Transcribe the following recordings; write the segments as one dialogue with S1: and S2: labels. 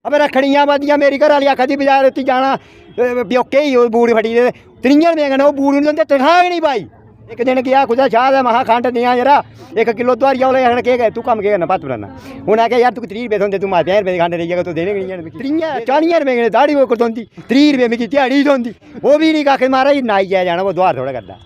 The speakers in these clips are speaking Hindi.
S1: अब रखड़ियां बदियां मेरी घर वाली आखा दी बाजार उत्ती जाना प्योके ही बूट फटी दे 3 रुपये कन्नै बूट नहीं दिंदे तनखाह ही नहीं पाई। एक दिन गया कुछ शाह है महा खंड दियां जरा 1 किलो दोहारिया उन्हें आखना केह् तू कम्म केह् करना भत्त बनाना उन्हें आखेआ यार तू 30 रुपये थ्होंदे तू 50 रुपये खंड देई जाएगा तू देने गै नहीं 40 रुपये कन्नै दाड़ी कोई थ्होंदी 30 रुपये मिगी ध्याड़ी थ्होंदी वो भी नहीं कक्ख महाराज नाई जाए जाना वो दोहार थोड़ा करदा।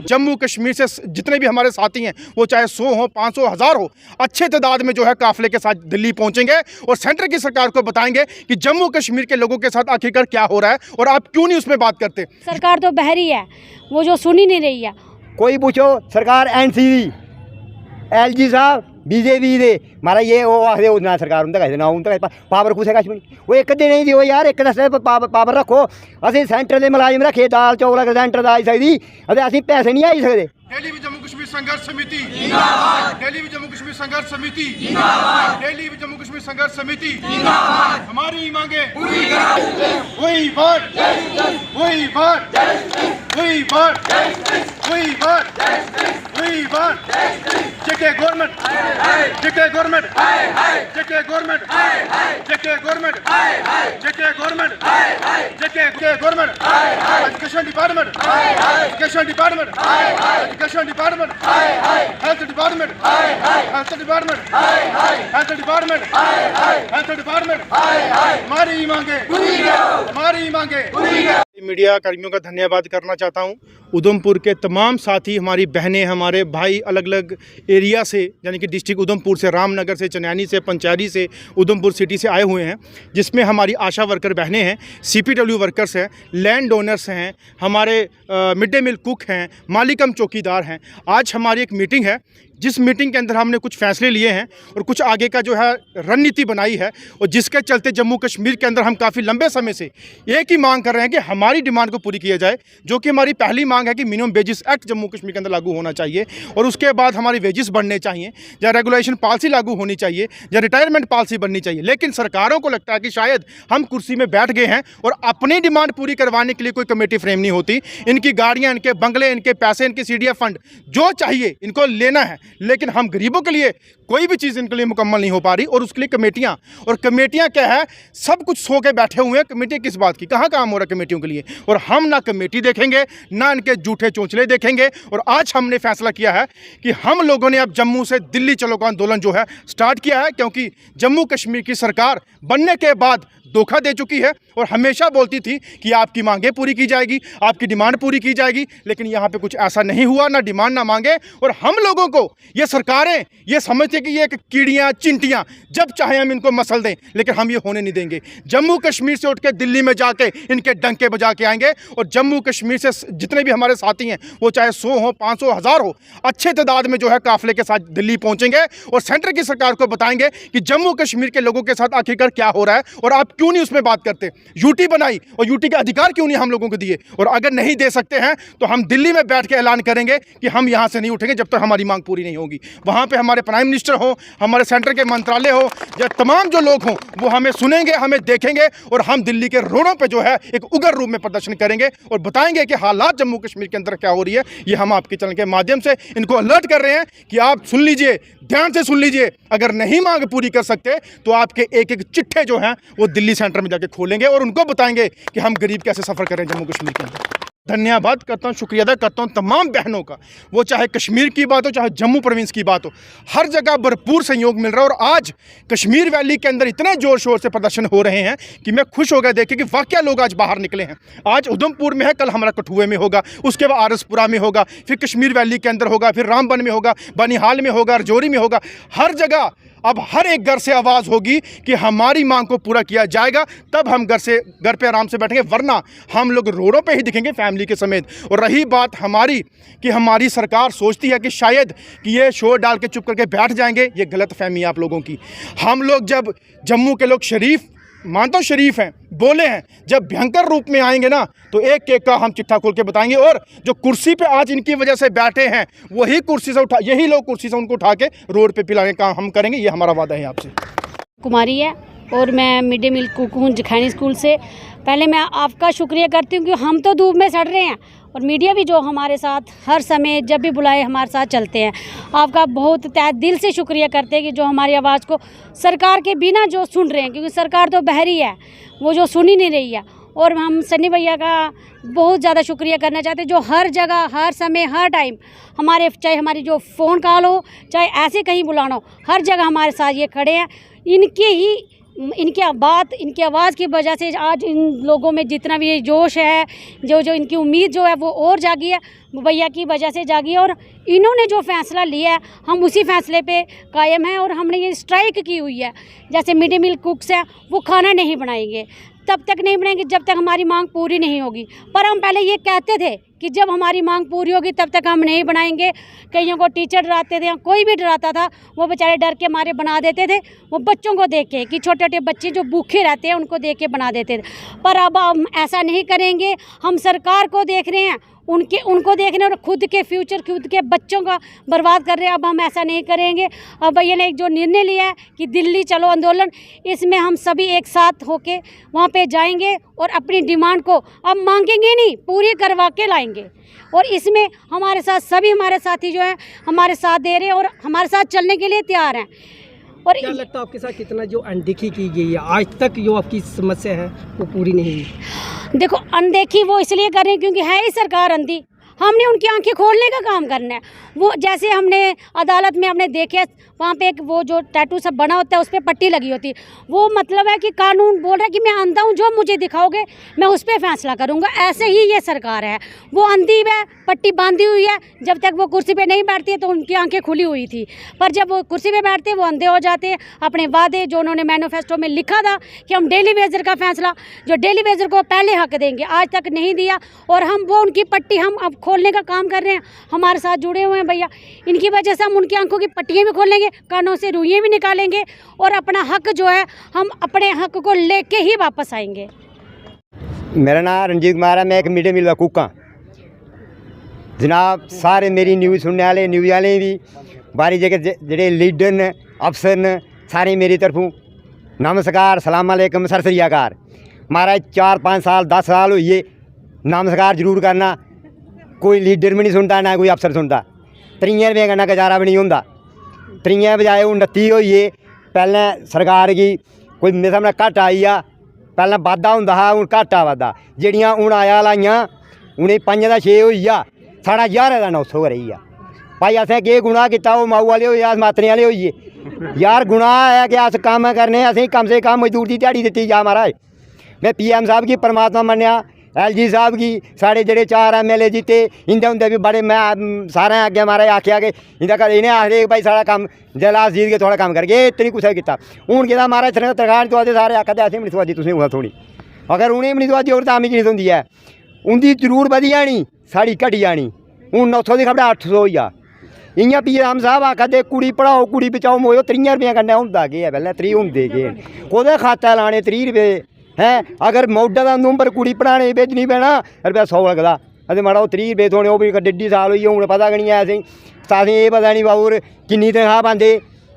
S2: जम्मू कश्मीर से जितने भी हमारे साथी हैं वो चाहे 100 हो 500 1000 हो अच्छे तादाद में जो है काफिले के साथ दिल्ली पहुंचेंगे और सेंटर की सरकार को बताएंगे कि जम्मू कश्मीर के लोगों के साथ आखिरकार क्या हो रहा है और आप क्यों नहीं उसमें बात करते।
S3: सरकार तो बहरी है वो जो सुन ही नहीं रही है।
S1: कोई पूछो सरकार एनसीबी एलजी साहब बीजेपी दे महाराज ये वो आखदे ना सरकार उं'दे कश ना उं'दे कश पावर कुसै कश भी नहीं वो एक दिन ही दियो यार एक दस्से पावर रखो असें सेंटर दे मुलाजिम रखे दाल चौल सेंटर दा आई सकदी ते असें पैसे नहीं आई सकदे।
S2: दिल्ली में जम्मू कश्मीर संघर्ष समिति जिंदाबाद, दिल्ली में जम्मू कश्मीर संघर्ष समिति जिंदाबाद, दिल्ली में जम्मू कश्मीर संघर्ष समिति जिंदाबाद। हमारी मांगे पूरी करो वही बात वही बात वही बात वही बात वही बात JK government JK government JK government JK government JK government JK government education department education department education department health department health department health department health department हमारी मांगे हमारी मांगे। मीडिया कर्मियों का धन्यवाद करना चाहता हूं। उधमपुर के तमाम साथी हमारी बहनें हमारे भाई अलग अलग एरिया से यानी कि डिस्ट्रिक्ट उधमपुर से रामनगर से चनैनी से पंचारी से उधमपुर सिटी से आए हुए हैं जिसमें हमारी आशा वर्कर बहनें हैं CPW वर्कर्स हैं लैंड ओनर्स हैं हमारे मिड डे मील कुक हैं मालिकम चौकीदार हैं। आज हमारी एक मीटिंग है जिस मीटिंग के अंदर हमने कुछ फैसले लिए हैं और कुछ आगे का जो है रणनीति बनाई है और जिसके चलते जम्मू कश्मीर के अंदर हम काफ़ी लंबे समय से एक ही मांग कर रहे हैं कि हमारी डिमांड को पूरी किया जाए जो कि हमारी पहली मांग है कि minimum wages act Jammu Kashmir के अंदर लागू होना चाहिए और उसके बाद हमारी वेजेस बढ़ने चाहिए या रेगुलेशन पॉलिसी लागू होनी चाहिए या रिटायरमेंट पॉलिसी बननी चाहिए। लेकिन सरकारों को लगता है कि शायद हम कुर्सी में बैठ गए हैं और अपनी डिमांड पूरी करवाने के लिए कोई कमेटी फ्रेम नहीं होती। इनकी गाड़ियाँ इनके बंगले इनके पैसे इनके CDF फंड जो चाहिए इनको लेना है लेकिन हम गरीबों के लिए कोई भी चीज़ इनके लिए मुकम्मल नहीं हो पा रही और उसके लिए कमेटियां क्या है सब कुछ सो के बैठे हुए हैं। कमेटी किस बात की कहाँ काम हो रहा है कमेटियों के लिए और हम ना कमेटी देखेंगे ना इनके झूठे चोंचले देखेंगे। और आज हमने फैसला किया है कि हम लोगों ने अब जम्मू से दिल्ली चलो का आंदोलन जो है स्टार्ट किया है क्योंकि जम्मू कश्मीर की सरकार बनने के बाद धोखा दे चुकी है और हमेशा बोलती थी कि आपकी मांगें पूरी की जाएगी आपकी डिमांड पूरी की जाएगी लेकिन यहाँ पे कुछ ऐसा नहीं हुआ ना डिमांड ना मांगे। और हम लोगों को ये सरकारें ये समझते कि ये कीड़ियाँ चिंटियाँ जब चाहे हम इनको मसल दें लेकिन हम ये होने नहीं देंगे। जम्मू कश्मीर से उठ के दिल्ली में जाके इनके डंके बजा के आएंगे और जम्मू कश्मीर से जितने भी हमारे साथी हैं वो चाहे 100 हो 500 1000 हो अच्छे तादाद में जो है काफिले के साथ दिल्ली पहुँचेंगे और सेंटर की सरकार को बताएंगे कि जम्मू कश्मीर के लोगों के साथ आखिरकार क्या हो रहा है और आप क्यों नहीं उसमें बात करते। यूटी बनाई और यूटी के अधिकार क्यों नहीं हम लोगों को दिए और अगर नहीं दे सकते हैं तो हम दिल्ली में बैठ के ऐलान करेंगे कि हम यहां से नहीं उठेंगे जब तक हमारी मांग पूरी नहीं होगी। वहां पे हमारे प्राइम मिनिस्टर हो हमारे सेंटर के मंत्रालय हो या तमाम जो लोग हों वो हमें सुनेंगे हमें देखेंगे और हम दिल्ली के रोडों पर जो है एक उग्र रूप में प्रदर्शन करेंगे और बताएंगे कि हालात जम्मू कश्मीर के अंदर क्या हो रही है। ये हम आपके चैनल के माध्यम से इनको अलर्ट कर रहे हैं कि आप सुन लीजिए ध्यान से सुन लीजिए अगर नहीं मांग पूरी कर सकते तो आपके एक एक चिट्ठे जो हैं वो दिल्ली सेंटर में जाके खोलेंगे और उनको बताएंगे कि हम गरीब कैसे सफ़र करें जम्मू कश्मीर के अंदर। धन्यवाद करता हूँ शुक्रिया अदा करता हूँ तमाम बहनों का वो चाहे कश्मीर की बात हो चाहे जम्मू प्रोविंस की बात हो हर जगह भरपूर सहयोग मिल रहा है। और आज कश्मीर वैली के अंदर इतने ज़ोर शोर से प्रदर्शन हो रहे हैं कि मैं खुश हो गया देख के कि वाकई लोग आज बाहर निकले हैं। आज उधमपुर में है कल हमारा कठुए में होगा उसके बाद आरसपुरा में होगा फिर कश्मीर वैली के अंदर होगा फिर रामबन में होगा बनिहाल में होगा रजौरी में होगा। हर जगह अब हर एक घर से आवाज़ होगी कि हमारी मांग को पूरा किया जाएगा तब हम घर पे आराम से बैठेंगे वरना हम लोग रोडों पे ही दिखेंगे फैमिली के समेत। और रही बात हमारी कि हमारी सरकार सोचती है कि शायद कि ये शोर डाल के चुप करके बैठ जाएंगे ये गलत फहमी है आप लोगों की। हम लोग जब जम्मू के लोग शरीफ मानता हूँ शरीफ हैं बोले हैं जब भयंकर रूप में आएंगे ना तो एक एक का हम चिट्ठा खोल के बताएंगे। और जो कुर्सी पे आज इनकी वजह से बैठे हैं वही कुर्सी से यही लोग कुर्सी से उनको उठा के रोड पे पिलाने का हम करेंगे ये हमारा वादा है आपसे।
S3: कुमारी है और मैं मिड डे मील कुक हूँ जखैनी स्कूल से। पहले मैं आपका शुक्रिया करती हूँ कि हम तो धूप में सड़ रहे हैं और मीडिया भी जो हमारे साथ हर समय जब भी बुलाए हमारे साथ चलते हैं। आपका बहुत तहे दिल से शुक्रिया करते हैं कि जो हमारी आवाज़ को सरकार के बिना जो सुन रहे हैं, क्योंकि सरकार तो बहरी है, वो जो सुन ही नहीं रही है। और हम सन्नी भैया का बहुत ज़्यादा शुक्रिया करना चाहते हैं जो हर जगह हर समय हर टाइम हमारे, चाहे हमारी जो फ़ोन कॉल हो, चाहे ऐसे कहीं बुलाना हो, हर जगह हमारे साथ ये खड़े हैं। इनकी आवाज़ की वजह से आज इन लोगों में जितना भी जोश है, जो इनकी उम्मीद जो है वो और जागी है, भैया की वजह से जागी है। और इन्होंने जो फ़ैसला लिया है हम उसी फ़ैसले पे कायम हैं। और हमने ये स्ट्राइक की हुई है, जैसे मिड डे मील कुक्स हैं वो खाना नहीं बनाएंगे, तब तक नहीं बनाएंगे जब तक हमारी मांग पूरी नहीं होगी। पर हम पहले ये कहते थे कि जब हमारी मांग पूरी होगी तब तक हम नहीं बनाएंगे। कईयों को टीचर डराते थे, कोई भी डराता था, वो बेचारे डर के मारे बना देते थे। वो बच्चों को देख के कि छोटे छोटे बच्चे जो भूखे रहते हैं उनको देख के बना देते थे। पर अब हम ऐसा नहीं करेंगे। हम सरकार को देख रहे हैं, उनको देख रहे हैं और खुद के फ्यूचर, खुद के बच्चों का बर्बाद कर रहे हैं। अब हम ऐसा नहीं करेंगे। अब भैया ने एक जो निर्णय लिया है कि दिल्ली चलो आंदोलन, इसमें हम सभी एक साथ होके वहाँ पे जाएंगे और अपनी डिमांड को अब मांगेंगे नहीं, पूरी करवा के लाएंगे। और इसमें हमारे साथ सभी हमारे साथी जो हैं हमारे साथ दे रहे हैं और हमारे साथ चलने के लिए तैयार हैं। और
S4: क्या लगता है आपके साथ कितना जो अनदेखी की गई है आज तक, जो आपकी समस्या है वो पूरी नहीं हुई?
S3: देखो, अनदेखी वो इसलिए कर रहे हैं क्योंकि है ही सरकार अंधी। हमने उनकी आंखें खोलने का काम करना है। वो जैसे हमने अदालत में हमने देखे वहाँ पे एक वो जो टैटू सब बना होता है उस पर पट्टी लगी होती है, वो मतलब है कि कानून बोल रहा है कि मैं अंधा हूँ, जो मुझे दिखाओगे मैं उस पर फैसला करूँगा। ऐसे ही ये सरकार है, वो अंधी है, पट्टी बांधी हुई है। जब तक वो कुर्सी पे नहीं बैठती है तो उनकी आंखें खुली हुई थी, पर जब वो कुर्सी पे बैठते हैं वो अंधे हो जाते हैं। अपने वादे जो उन्होंने मैनिफेस्टो में लिखा था कि हम डेली वेजर का फैसला, जो डेली वेजर को पहले हक देंगे, आज तक नहीं दिया। और हम वो उनकी पट्टी हम अब खोलने का काम कर रहे हैं। हमारे साथ जुड़े हुए हैं भैया, इनकी वजह से हम उनकी आंखों की पट्टियाँ भी खोलेंगे, कानों से रुइयाँ भी निकालेंगे और अपना हक जो है हम अपने हक को लेके ही वापस आएंगे।
S1: मेरा नाम रणजीत कुमार है, मैं एक मिड डे मील का कुक हाँ जनाब। सारे मेरी न्यूज़ सुनने वाले, न्यूज़ वाले भी बारी जगह जेडे लीडर न, अफसर न, सारे मेरी तरफों नमस्कार, सलाम अलैकुम, सत श्री अकाल। महाराज 4-5 साल 10 साल होइए नमस्कार जरूर करना। कोई लीडर भी नहीं सुनता, ना कोई अफसर सुनता। 3 रुपये कन्नै गुजारा भी नहीं होंदा। 3 बजाए 29 होइए। पैह्लें सरकार गी कोई मेरे सामने घट आई आ, पैह्लें बाद्धा होंदा हा, हून घाटा बाद्धा। जेह्ड़ियां हून आया लाइयां उ'नें 5 दा 6 होई आ, साढ़ा 1000 दा 900 रेही आ। भाई असें केह् गुनाह कीता? ओह् माऊ आह्ले होई, अस मातरें आह्ले होइए। यार गुनाह है कि अस कम्म करने, असें कम से कम मजदूर दी ध्याड़ी दित्ती जा। महाराज मैं PM साहब गी परमात्मा मन्नेआ, LG साहब गी, साढ़े जेह्ड़े 4 MLA जीते इंदे होंदे भी बड़े, मैं सारें अग्गें महाराज आखेआ कि इंदा घर इ'नें आखदे भाई साढ़ा कम्म जेल्लै अस जीत के थोड़ा कम्म करगे, इत्त निं कुसै कीता। हून केह्दा महाराज तनखाह् थोआ दे, सारे आखा दे असें बी निं थोआ दी, तुसें कुतै थोड़ी। अगर उ'नें बी निं थोआ दी होर तां मिगी निं थ्होंदी ऐ। उं'दी जरूर बधी जानी, साढ़ी घटी जानी। हून 900 दी खबरै 800 होई जा। इ'यां PM साहब आखा दे कुड़ी पढ़ाओ, कुड़ी बचाओ, मोयो 3 रुपये कन्नै होंदा केह् ऐ? पैह्लें 3 होंदे केह् न? कोह्दे खाते लाने 30 रुपये हैं? अगर मौडा दा नंबर कुड़ी पढ़ाने गी भेजनी पैना रपेआ 100 लगदा, ते माड़ा ओह् 30 रुपये थ्होने, ओह् बी 1.5 साल होई गे। हून पता गै निं ऐ असेंगी एह् पता निं बाबूर किन्नी तनखाह् पांदे,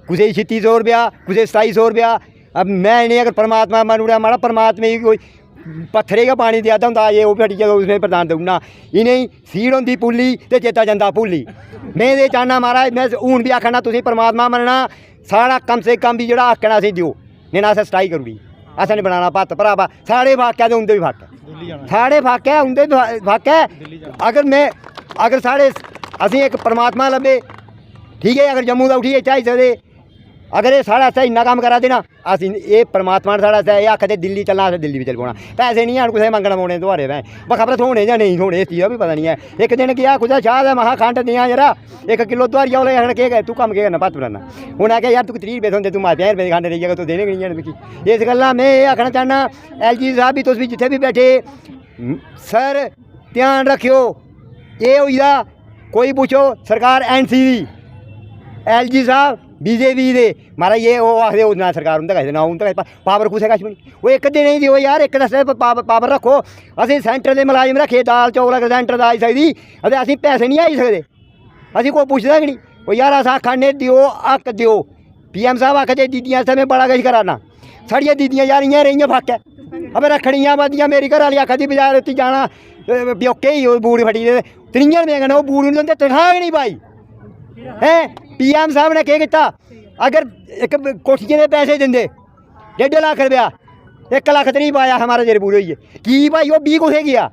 S1: कुसै 3600 रुपया, कुसै 2700 रुपया। अब मैं इ'नें अगर परमात्मा मन्नी ओड़ेआ, माड़ा परमात्मे गी कोई पत्थरे गै पानी देआ दा होंदा, जे ओह् फटिया उसने प्रधान देई ओड़ना। इ'नेंगी सीड़ होंदी पुल्ली ते चेता जंदा भुल्ली। में ते चाह्न्नां महाराज, मैं हून बी आखना तुसें परमात्मा मन्नना, साढ़ा कम से कम भी जेह्ड़ा हक्क ना असें देओ, नेईं ना असें स्ट्राइक करी ओड़ी। असें नहीं बनाना भत्त भरावा, साढ़े फक्क है ते उं'दे बी फक्क है, साढ़े फक्क है उं'दे बी फक्क है। अगर साढ़े असें इक परमात्मा लब्भे, ठीक है, अगर जम्मू दा उठियै चाही सकदे, अगर एह् साढ़े आस्तै इन्ना कम्म करा दे ना, अस एह् परमात्मा ने साढ़े आस्तै एह् आखदे दिल्ली चलना, असें दिल्ली बी चली पौना। पैसे नहीं हैन कुसै मंगना पौने दोआरे भैं, बा खबर थ्होने जां नेईं थ्होने इस चीज़ दा बी पता नहीं है। इक दिन गेआ कुसै शाह दे, महा खंड देआं जरा 1 किलो दोआरिया, उ'नें आखना केह् तूं कम्म केह् करना भत्त बनाना। उ'नें आखेआ यार तूं 30 रुपये थ्होंदे, तूं 50 रुपये दी खंड देई जाएगा, तूं देने गै निं हैन मिगी। इस गल्ला में एह् आखना चाह्न्नां, LG साहब बी तुस बी जित्थै बी बैठे सर ध्यान रखेओ। एह् होई दा कोई पुच्छो सरकार NC दी, LG साहब BJP दे, महाराज ये ओह् आखदे ओह् ना सरकार उं'दे कश ना, उं'दे कश पावर कुसै कश बी निं। ओह् इक दिन ही देओ यार, इक दस्से पावर रक्खो। असें सेंटर दे मुलाजम रक्खे, दाल चौल अगर सेंटर दा आई सकदी ते असें पैसे नहीं आई सकदे, असें कोई पुच्छदा गै निं। ओह् यार अस आखा ने देओ, हक्क देओ। PM साहब आखदे दीदियां आस्तै में बड़ा किश करा ना, साड़ियाँ दीदियाँ जा रही फाकै अब रखड़ियाँ बदियाँ मेरी घर वाली आखा दी बाजार उत्ती जाना प्योके ही बूट फटी दे 3 रुपये कन्नै ओह् बूट नहीं दिंदे तनखाह गै नहीं पाई हैं PM साहब ने केह् कीता अगर एक कोठिये दे पैसे दिंदे 1.5 लाख रुपया 1 लाख 30 पाया हमारा जेरे बूट होइए की भाई ओह् 20 कुत्थै गया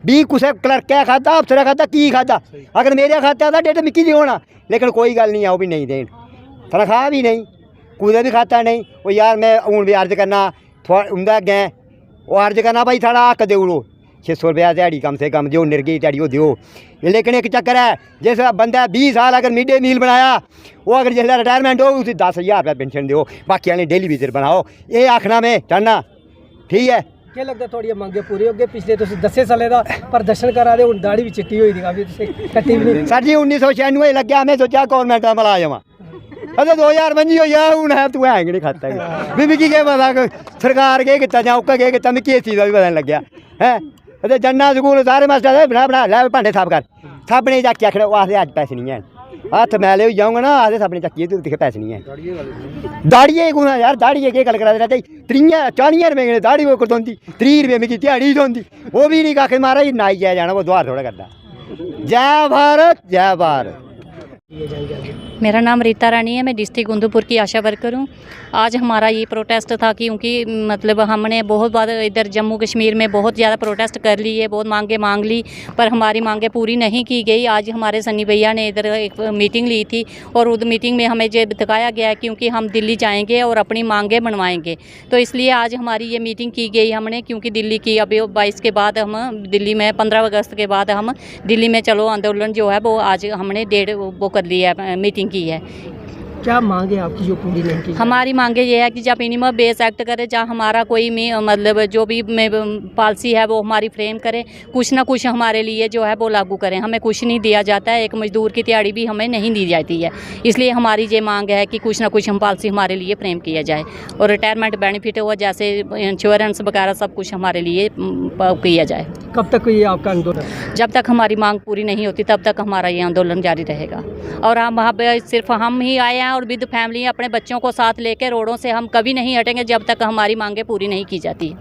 S1: 20 कुसै क्लर्कै खाद्धा अफसरै खाद्धा की खाद्धा अगर मेरे खाते दा 1.5 मिकी देओ ना लेकिन कोई गल नहीं आओ भी नहीं देन तनखाह भी नहीं कुदै भी खाता नहीं वो यार मैं हूँ भी अर्ज करना उं'दे अग्गें ओह् अर्ज करना भाई साढ़ा हक देई ओड़ो 600 रुपया ध्याड़ी कम से कम देओ निरगी ध्याड़ी ओह् देओ लेकिन एक चक्कर है जिस बंदा 20 साल अगर मिड डे मील बनाया वो अगर जिसलै रिटायरमेंट हो उसी 10,000 रुपया पेंशन दो बाकी आह्ले डेली विजिट बनाओ ये आखना में चाहना ठीक है
S4: क्या लगता थोड़ी मंगे पूरी हो गए पिछले 10 साल का प्रदर्शन करा रहे हूँ दाढ़ी भी चिट्टी हुई थी काफी कट्टी भी नहीं
S1: सर जी 1996 लग्या मैं सोचा गौरमेंट का मुलाजम अरे 2025 हो गया हूँ है तू है नहीं खाता भी मिगी केह् पता सरकार केह् कीता जां ओह्का केह् कीता मिगी इस चीज़ का भी पता नहीं लग्गेआ हैं ते जन्ना स्कूल सारे मास्टर बना लै भांडे साफ कर साबने चक्की आखने ओह् आखदे अज्ज पैसे नहीं हैन हत्थ मैले होई जाऊंगा ना आखदे साबने चक्की तू दिक्खे पैसे नहीं हैन दाड़िये कुत्थै यार दाड़िये केह् गल्ल करा दे 30-40 रुपये कन्नै दाड़ी ओह् थ्होंदी 30 रुपये मिगी ध्याड़ी थ्होंदी ओह् भी नहीं कक्ख महाराज नाई जाए जाना वो दोहार थोड़ा करदा जय भारत जय भारत।
S5: मेरा नाम रीता रानी है, मैं डिस्ट्रिक्ट उधमपुर की आशा वर्कर हूँ। आज हमारा ये प्रोटेस्ट था क्योंकि मतलब हमने बहुत बार इधर जम्मू कश्मीर में बहुत ज़्यादा प्रोटेस्ट कर ली है, बहुत मांगे मांग ली पर हमारी मांगे पूरी नहीं की गई। आज हमारे सन्नी भैया ने इधर एक मीटिंग ली थी और उस मीटिंग में हमें ये दिखाया गया क्योंकि हम दिल्ली जाएंगे और अपनी मांगे मनवाएंगे, तो इसलिए आज हमारी ये मीटिंग की गई हमने। क्योंकि दिल्ली की अभी 22 के बाद हम दिल्ली में 15 अगस्त के बाद हम दिल्ली में चलो आंदोलन जो है वो आज हमने डेट वो कर ली है, मीटिंग की है।
S4: क्या मांगे आपकी जो पूरी नहीं की?
S5: हमारी मांगे ये है कि जब मिनिमम बेस एक्ट करे, जहाँ हमारा कोई मतलब जो भी पॉलिसी है वो हमारी फ्रेम करे, कुछ ना कुछ हमारे लिए जो है वो लागू करें। हमें कुछ नहीं दिया जाता है, एक मजदूर की दिहाड़ी भी हमें नहीं दी जाती है, इसलिए हमारी ये मांग है कि कुछ ना कुछ हम पॉलिसी हमारे लिए फ्रेम किया जाए और रिटायरमेंट बेनिफिट हो जैसे इंश्योरेंस वगैरह सब कुछ हमारे लिए किया जाए।
S4: कब तक ये आपका आंदोलन?
S5: जब तक हमारी मांग पूरी नहीं होती तब तक हमारा ये आंदोलन जारी रहेगा। और हम वहाँ पे सिर्फ हम ही आए हैं और विद फैमिली अपने बच्चों को साथ लेकर रोडों से हम कभी नहीं हटेंगे जब तक हमारी मांगें पूरी नहीं की जाती।